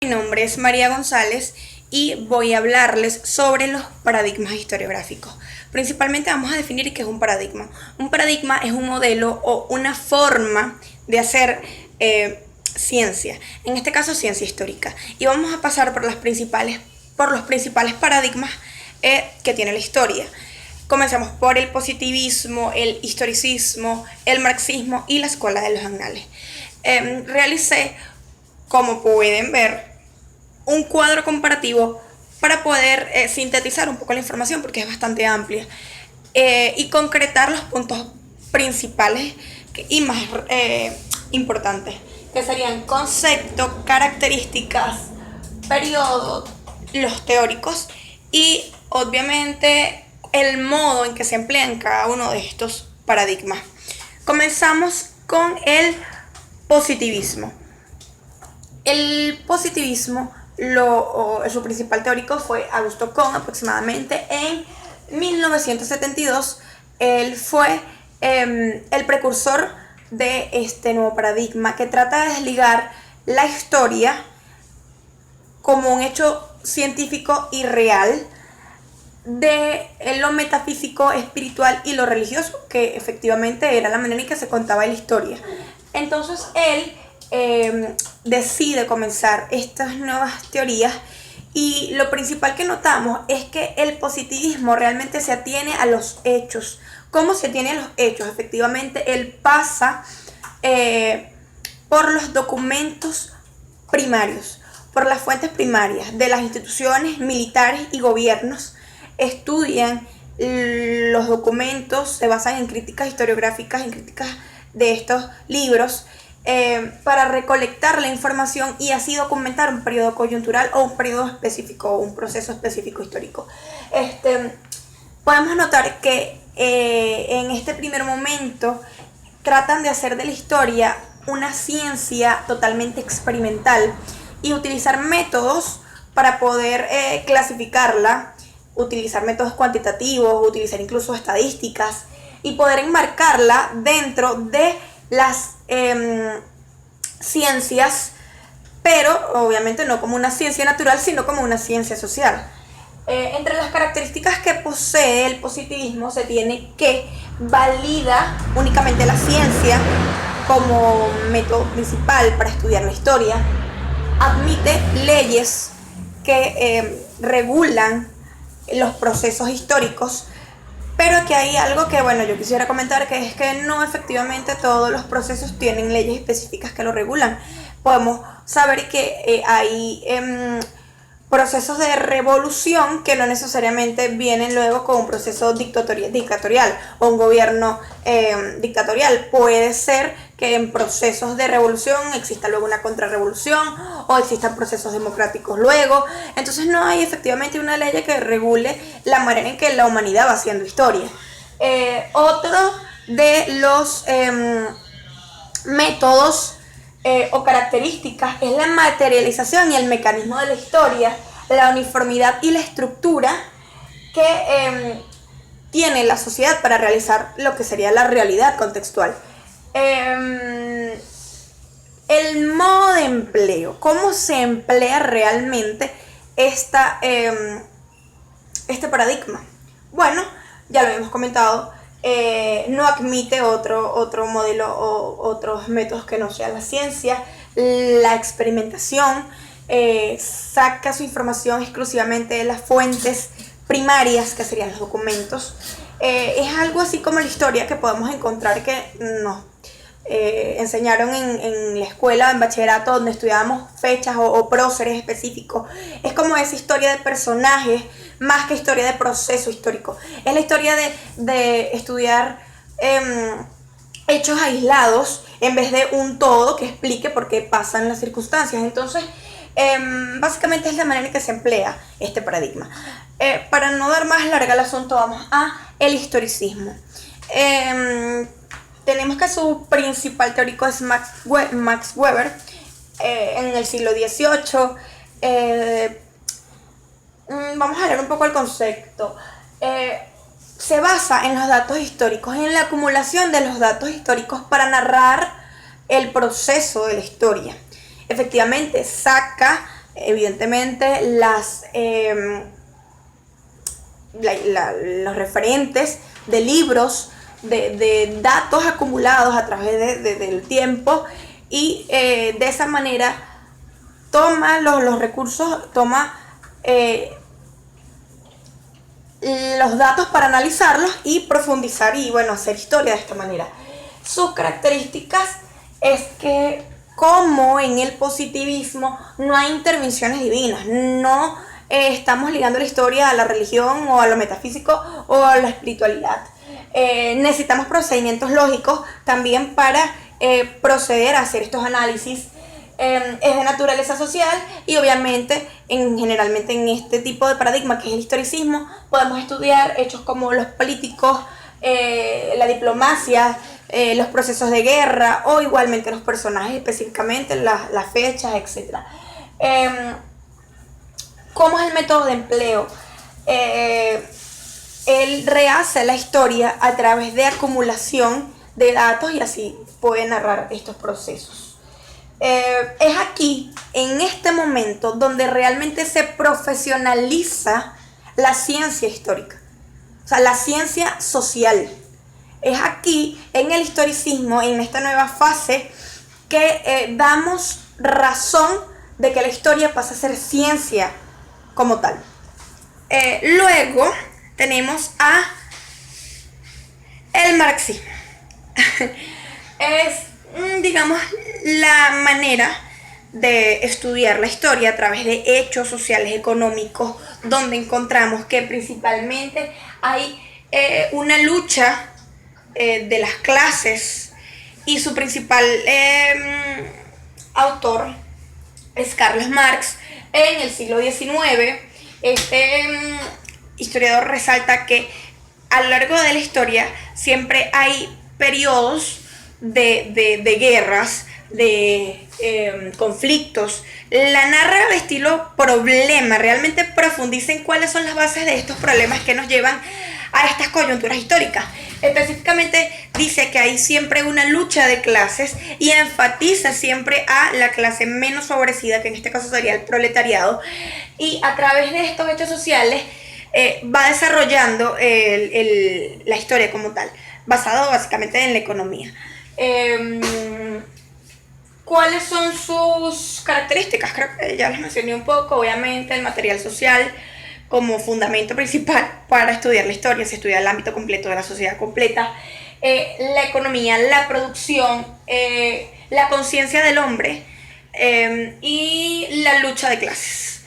Mi nombre es María González y voy a hablarles sobre los paradigmas historiográficos. Principalmente vamos a definir qué es un paradigma. Un paradigma es un modelo o una forma de hacer ciencia, en este caso ciencia histórica. Y vamos a pasar por los principales paradigmas que tiene la historia. Comenzamos por el positivismo, el historicismo, el marxismo y la escuela de los annales. Realicé, como pueden ver, un cuadro comparativo para poder sintetizar un poco la información porque es bastante amplia y concretar los puntos principales y más importantes, que serían conceptos, características, periodos, los teóricos y obviamente el modo en que se emplean cada uno de estos paradigmas. Comenzamos con el positivismo. El positivismo, su principal teórico fue Augusto Comte, aproximadamente en 1972. Él fue el precursor de este nuevo paradigma que trata de desligar la historia como un hecho científico y real de lo metafísico, espiritual y lo religioso, que efectivamente era la manera en que se contaba la historia. Entonces él decide comenzar estas nuevas teorías y lo principal que notamos es que el positivismo realmente se atiene a los hechos. ¿Cómo se atiene a los hechos? Efectivamente, él pasa por los documentos primarios, por las fuentes primarias de las instituciones militares y gobiernos. Estudian los documentos, se basan en críticas historiográficas, en críticas de estos libros, para recolectar la información y así documentar un periodo coyuntural o un periodo específico o un proceso específico histórico. Podemos notar que en este primer momento tratan de hacer de la historia una ciencia totalmente experimental y utilizar métodos para poder clasificarla, utilizar métodos cuantitativos, utilizar incluso estadísticas y poder enmarcarla dentro de las ciencias, pero obviamente no como una ciencia natural, sino como una ciencia social. Entre las características que posee el positivismo se tiene que valida únicamente la ciencia como método principal para estudiar la historia, admite leyes que regulan los procesos históricos, pero aquí hay algo que, bueno, yo quisiera comentar, que es que no efectivamente todos los procesos tienen leyes específicas que lo regulan. Podemos saber que hay procesos de revolución que no necesariamente vienen luego con un proceso dictatorial o un gobierno dictatorial. Puede ser que en procesos de revolución exista luego una contrarrevolución o existan procesos democráticos luego. Entonces no hay efectivamente una ley que regule la manera en que la humanidad va haciendo historia. Otro de los métodos o características es la materialización y el mecanismo de la historia, la uniformidad y la estructura que tiene la sociedad para realizar lo que sería la realidad contextual. El modo de empleo, cómo se emplea realmente este paradigma. Bueno, ya lo habíamos comentado, no admite otro modelo o otros métodos que no sea la ciencia, la experimentación, saca su información exclusivamente de las fuentes primarias, que serían los documentos. Es algo así como la historia que podemos encontrar que nos enseñaron en la escuela, en bachillerato, donde estudiábamos fechas o próceres específicos. Es como esa historia de personajes más que historia de proceso histórico. Es la historia de estudiar hechos aislados en vez de un todo que explique por qué pasan las circunstancias. Entonces, básicamente es la manera en que se emplea este paradigma. Para no dar más larga el asunto, vamos a el historicismo. Tenemos que su principal teórico es Max Weber, en el siglo XVIII. Vamos a leer un poco el concepto. Se basa en los datos históricos, en la acumulación de los datos históricos para narrar el proceso de la historia. Efectivamente, saca evidentemente los referentes de libros, de datos acumulados a través del tiempo, y de esa manera toma los recursos, toma los datos para analizarlos y profundizar y hacer historia de esta manera. Sus características es que, como en el positivismo, no hay intervenciones divinas, no estamos ligando la historia a la religión o a lo metafísico o a la espiritualidad. Necesitamos procedimientos lógicos también para proceder a hacer estos análisis. Es de naturaleza social y obviamente generalmente en este tipo de paradigma que es el historicismo podemos estudiar hechos como los políticos, la diplomacia, los procesos de guerra o igualmente los personajes, específicamente las fechas, etc. ¿Cómo es el método de empleo? Él rehace la historia a través de acumulación de datos y así puede narrar estos procesos. Es aquí, en este momento, donde realmente se profesionaliza la ciencia histórica, o sea, la ciencia social. Es aquí, en el historicismo, en esta nueva fase, que damos razón de que la historia pasa a ser ciencia como tal. Luego tenemos a el marxismo. Es, digamos, la manera de estudiar la historia a través de hechos sociales, económicos, donde encontramos que principalmente hay una lucha de las clases, y su principal autor es Carlos Marx. En el siglo XIX, este historiador resalta que a lo largo de la historia siempre hay periodos de guerras, de conflictos. La narra de estilo problema, realmente profundiza en cuáles son las bases de estos problemas que nos llevan a estas coyunturas históricas. Específicamente dice que hay siempre una lucha de clases y enfatiza siempre a la clase menos favorecida, que en este caso sería el proletariado, y a través de estos hechos sociales va desarrollando la historia como tal, basado básicamente en la economía. ¿Cuáles son sus características? Creo que ya les mencioné un poco. Obviamente el material social como fundamento principal para estudiar la historia. Se estudia el ámbito completo de la sociedad completa, la economía, la producción, la conciencia del hombre, y la lucha de clases.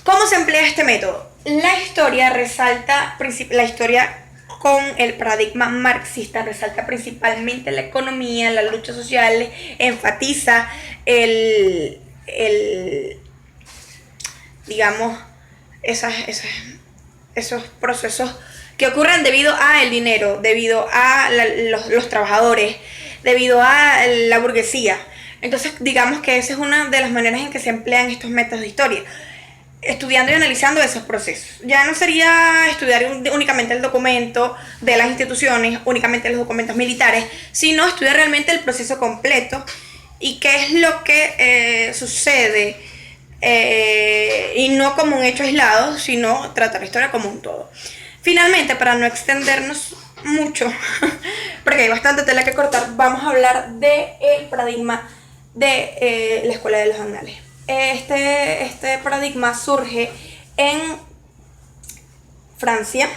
¿Cómo se emplea este método? La historia resalta, la historia con el paradigma marxista resalta principalmente la economía, la lucha social, enfatiza digamos, esos procesos que ocurren debido a el dinero, debido a los trabajadores, debido a la burguesía. Entonces, digamos que esa es una de las maneras en que se emplean estos métodos de historia, estudiando y analizando esos procesos. Ya no sería estudiar únicamente el documento de las instituciones, únicamente los documentos militares, sino estudiar realmente el proceso completo y qué es lo que sucede, y no como un hecho aislado, sino tratar la historia como un todo. Finalmente, para no extendernos mucho, porque hay bastante tela que cortar, vamos a hablar del paradigma de la Escuela de los Annales. Este paradigma surge en Francia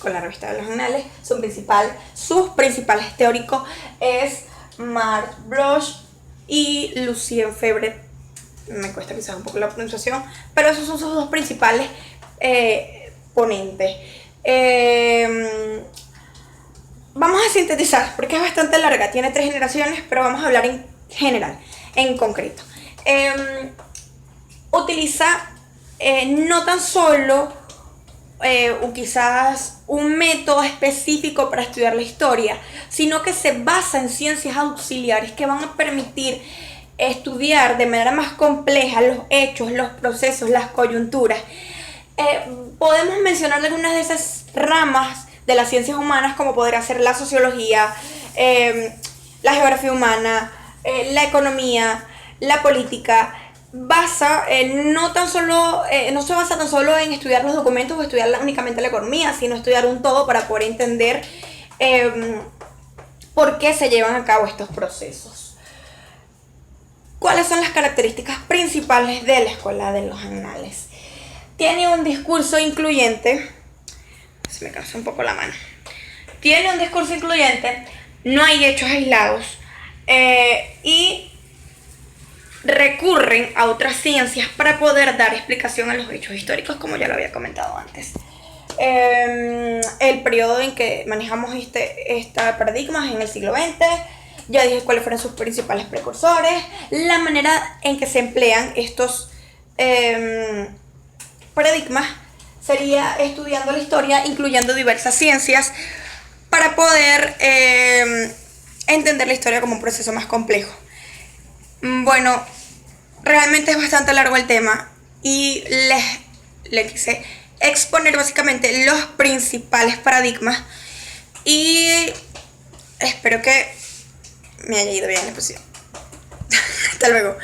con la revista de los Annales. Sus principales teóricos es Marc Bloch y Lucien Febvre. Me cuesta quizás un poco la pronunciación, pero esos son sus dos principales ponentes. Vamos a sintetizar porque es bastante larga, tiene 3 generaciones, pero vamos a hablar en general, en concreto. Utiliza no tan solo quizás un método específico para estudiar la historia, sino que se basa en ciencias auxiliares que van a permitir estudiar de manera más compleja los hechos, los procesos, las coyunturas. Podemos mencionar algunas de esas ramas de las ciencias humanas, como podría ser la sociología, la geografía humana, la economía, la política, basa no tan solo, no se basa tan solo en estudiar los documentos o estudiar únicamente la economía, sino estudiar un todo para poder entender por qué se llevan a cabo estos procesos. ¿Cuáles son las características principales de la Escuela de los Anales? Tiene un discurso incluyente, se me cansa un poco la mano, tiene un discurso incluyente, no hay hechos aislados y recurren a otras ciencias para poder dar explicación a los hechos históricos, como ya lo había comentado antes. El periodo en que manejamos este paradigma es en el siglo XX. Ya dije cuáles fueron sus principales precursores, la manera en que se emplean estos paradigmas sería estudiando la historia, incluyendo diversas ciencias, para poder entender la historia como un proceso más complejo. Bueno, realmente es bastante largo el tema y les quise exponer básicamente los principales paradigmas y espero que me haya ido bien la exposición. Hasta luego.